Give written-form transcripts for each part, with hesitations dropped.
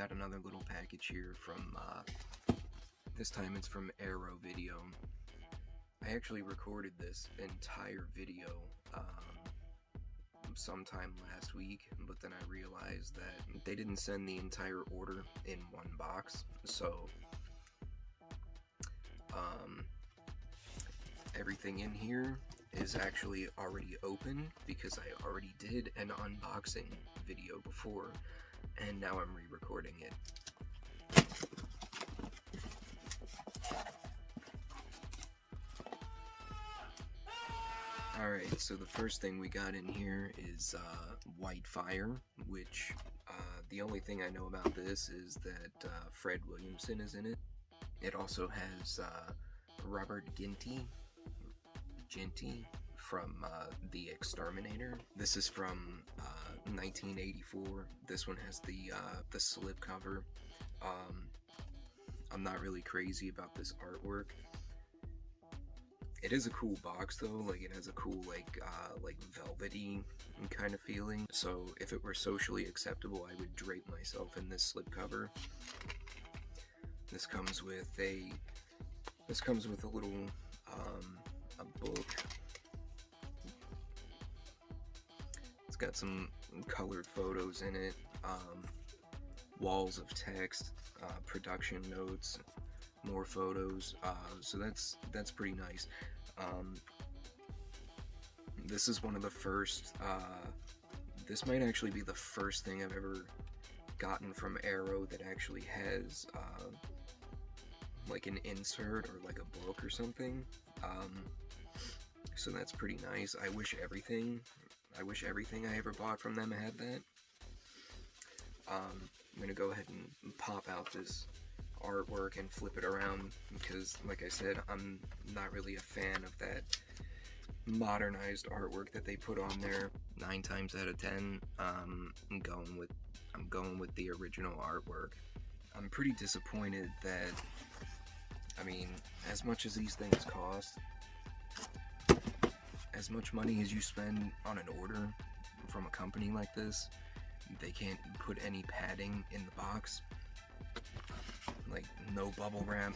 got another little package here from, this time it's from Arrow Video. I actually recorded this entire video sometime last week, but then I realized that they didn't send the entire order in one box, so everything in here is actually already open because I already did an unboxing video before, and now I'm re-recording it. Alright, so the first thing we got in here is White Fire, which the only thing I know about this is that Fred Williamson is in it. It also has Robert Ginty from The Exterminator. This is from 1984. This one has the slip cover. I'm not really crazy about this artwork. It is a cool box though, like it has a cool like velvety kind of feeling. So if it were socially acceptable, I would drape myself in this slipcover. This comes with a little a book. It's got some colored photos in it, walls of text, production notes, more photos, so that's pretty nice. This is one of the first, this might actually be the first thing I've ever gotten from Arrow that actually has like an insert or like a book or something, so that's pretty nice. I wish everything I ever bought from them had that. I'm gonna go ahead and pop out this artwork and flip it around because, like I said, I'm not really a fan of that modernized artwork that they put on there. 9 times out of 10, I'm going with the original artwork. I'm pretty disappointed that, I mean, as much as these things cost, as much money as you spend on an order from a company like this, they can't put any padding in the box. Like, no bubble wrap.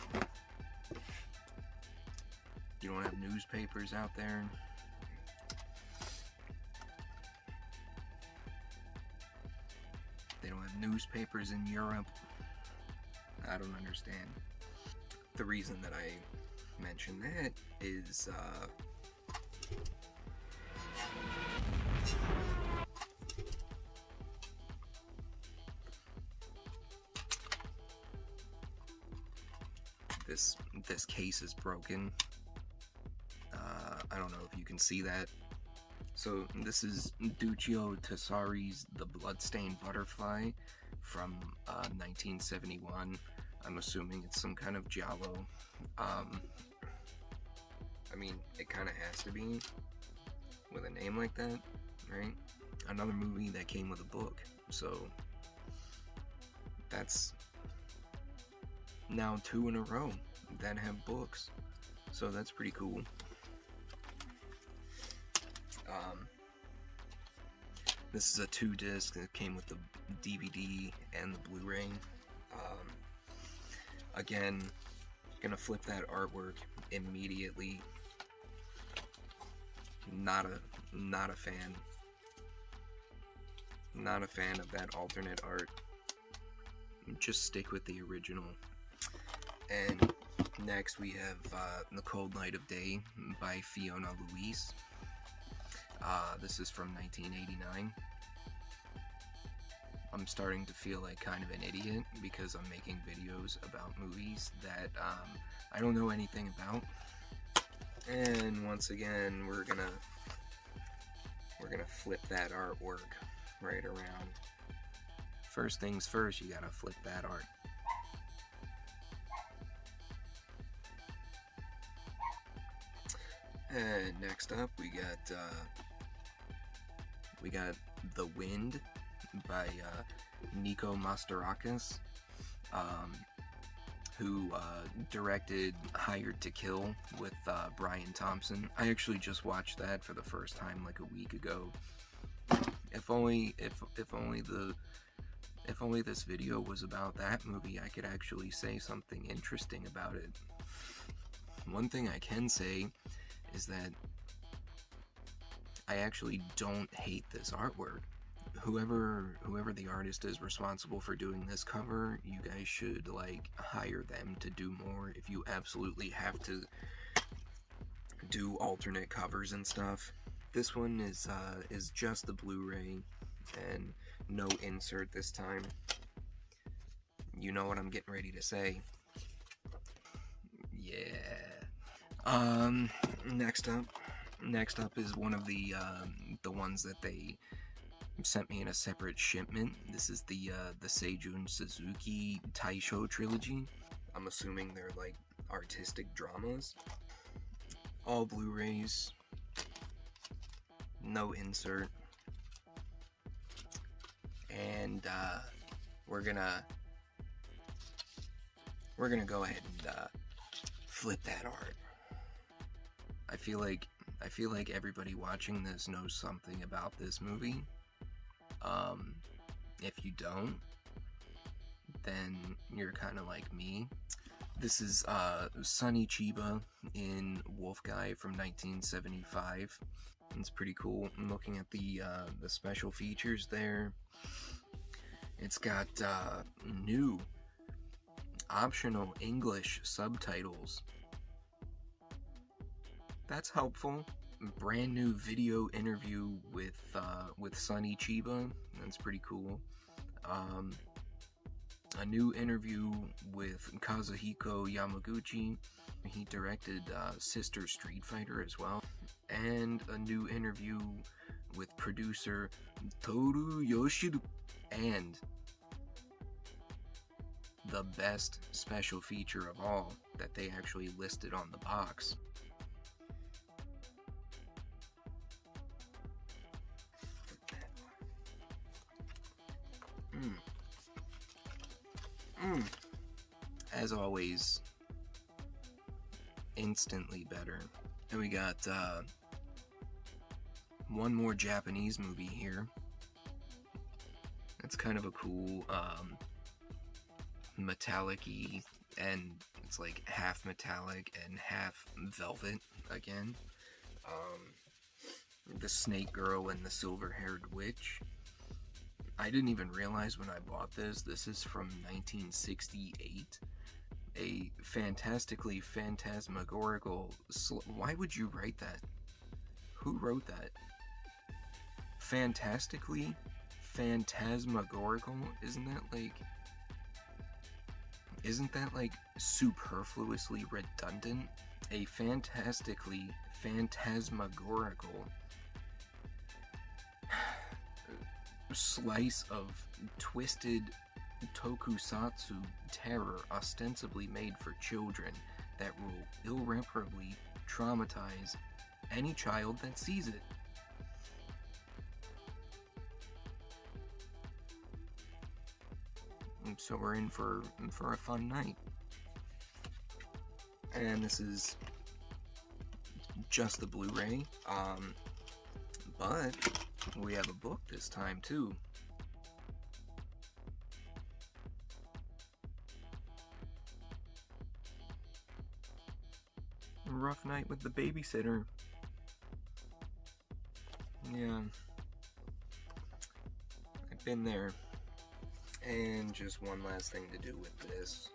You don't have newspapers out there. They don't have newspapers in Europe. I don't understand. The reason that I mention that is, this case is broken. I don't know if you can see that. So this is Duccio Tessari's The Bloodstained Butterfly from 1971. I'm assuming it's some kind of giallo. I mean, it kind of has to be with a name like that, right? Another movie that came with a book, so that's now 2 in a row that have books, so that's pretty cool. This is a 2-disc that came with the DVD and the Blu-ray. Again, gonna flip that artwork immediately. Not a fan. Not a fan of that alternate art. Just stick with the original. And next we have The Cold Light of Day by Fiona Louise. This is from 1989. I'm starting to feel like kind of an idiot because I'm making videos about movies that I don't know anything about. And once again, we're gonna flip that artwork right around. First things first, you gotta flip that art. And next up, we got The Wind by Nico Mastorakis, who directed Hired to Kill with Brian Thompson. I actually just watched that for the first time like a week ago. If only the If only this video was about that movie, I could actually say something interesting about it. One thing I can say is that I actually don't hate this artwork. Whoever the artist is responsible for doing this cover, you guys should, like, hire them to do more if you absolutely have to do alternate covers and stuff. This one is just the Blu-ray and no insert this time. You know what I'm getting ready to say. Yeah. Next up is one of the ones that they sent me in a separate shipment. This is the Seijun Suzuki Taisho trilogy. I'm assuming they're like artistic dramas. All Blu-rays. No insert. And we're gonna go ahead and flip that art. I feel like everybody watching this knows something about this movie. If you don't, then you're kind of like me. This is Sonny Chiba in Wolf Guy from 1975. It's pretty cool. I'm looking at the special features there. It's got new optional English subtitles. That's helpful. Brand new video interview with Sonny Chiba. That's pretty cool. A new interview with Kazuhiko Yamaguchi. He directed Sister Street Fighter as well. And a new interview with producer Toru Yoshiru. And the best special feature of all that they actually listed on the box. As always, instantly better. And we got one more Japanese movie here. It's kind of a cool metallic-y, and it's like half metallic and half velvet again. The Snake Girl and the Silver-Haired Witch. I didn't even realize when I bought this. This is from 1968. A fantastically phantasmagorical... Why would you write that? Who wrote that? Fantastically phantasmagorical? Isn't that like superfluously redundant? A fantastically phantasmagorical slice of twisted tokusatsu terror ostensibly made for children that will irreparably traumatize any child that sees it. And so we're in for a fun night. And this is just the Blu-ray, but we have a book this time too. Rough night with the babysitter. Yeah, I've been there. And just one last thing to do with this.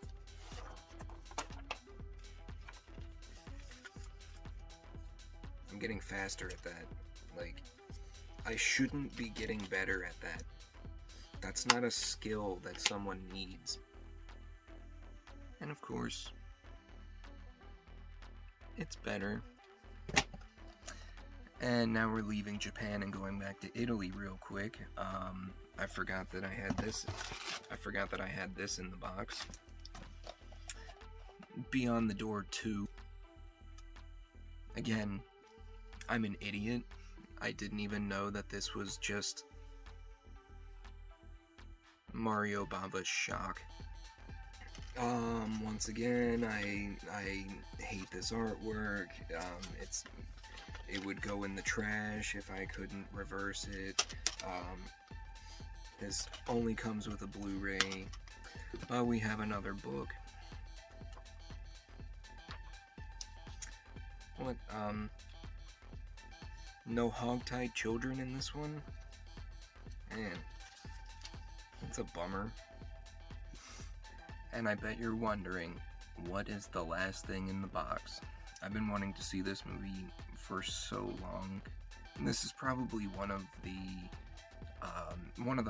I'm getting faster at that. Like, I shouldn't be getting better at that. That's not a skill that someone needs. And of course, it's better. And now we're leaving Japan and going back to Italy real quick. I forgot that I had this. I forgot that I had this in the box. Beyond the Door 2. Again, I'm an idiot. I didn't even know that this was just Mario Bava's Shock. Once again, I hate this artwork. It would go in the trash if I couldn't reverse it. This only comes with a Blu-ray, but we have another book. What, no hog-tied children in this one? Man, that's a bummer. And I bet you're wondering, what is the last thing in the box? I've been wanting to see this movie for so long. And this is probably one of the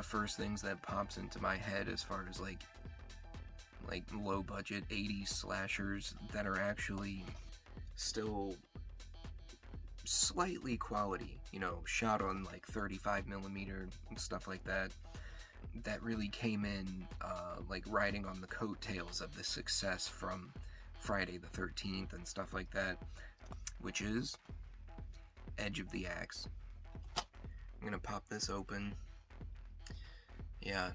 first things that pops into my head as far as like low budget 80s slashers that are actually still slightly quality, you know, shot on like 35mm and stuff like that, that really came in like riding on the coattails of the success from Friday the 13th and stuff like that, which is Edge of the Axe. I'm gonna pop this open. Yeah,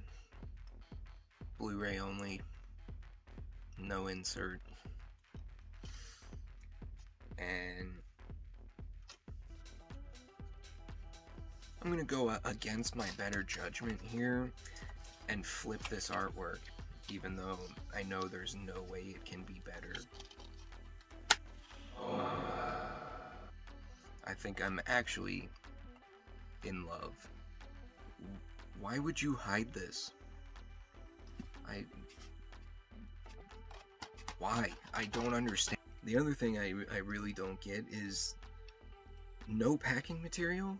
Blu-ray only, no insert, and I'm gonna go against my better judgment here and flip this artwork, even though I know there's no way it can be better. Oh my god. I think I'm actually in love. Why would you hide this? Why? I don't understand. The other thing I really don't get is no packing material?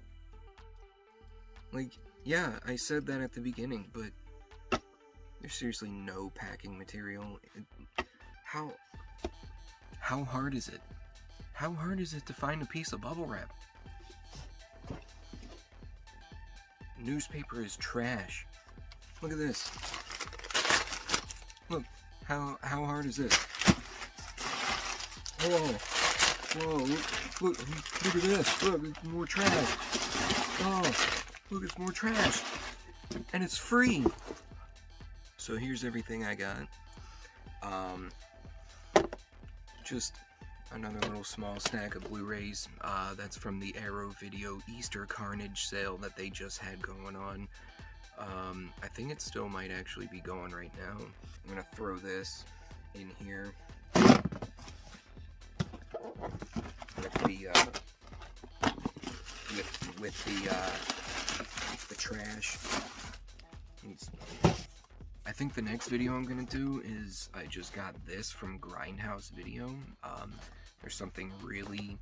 Like, yeah, I said that at the beginning, but there's seriously no packing material. How hard is it? How hard is it to find a piece of bubble wrap? Newspaper is trash. Look at this. Look, how hard is this? Whoa, look at this. Look, it's more trash. Oh, look, it's more trash. And it's free. So here's everything I got. Just another little small stack of Blu-rays. That's from the Arrow Video Easter Carnage sale that they just had going on. I think it still might actually be going right now. I'm gonna throw this in here with the trash. I think the next video I'm gonna do is, I just got this from Grindhouse Video. There's something really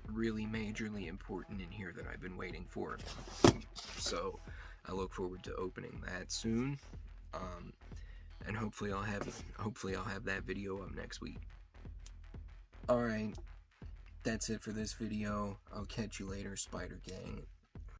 majorly important in here that I've been waiting for. So I look forward to opening that soon. And hopefully I'll have that video up next week. Alright, that's it for this video. I'll catch you later, Spider Gang.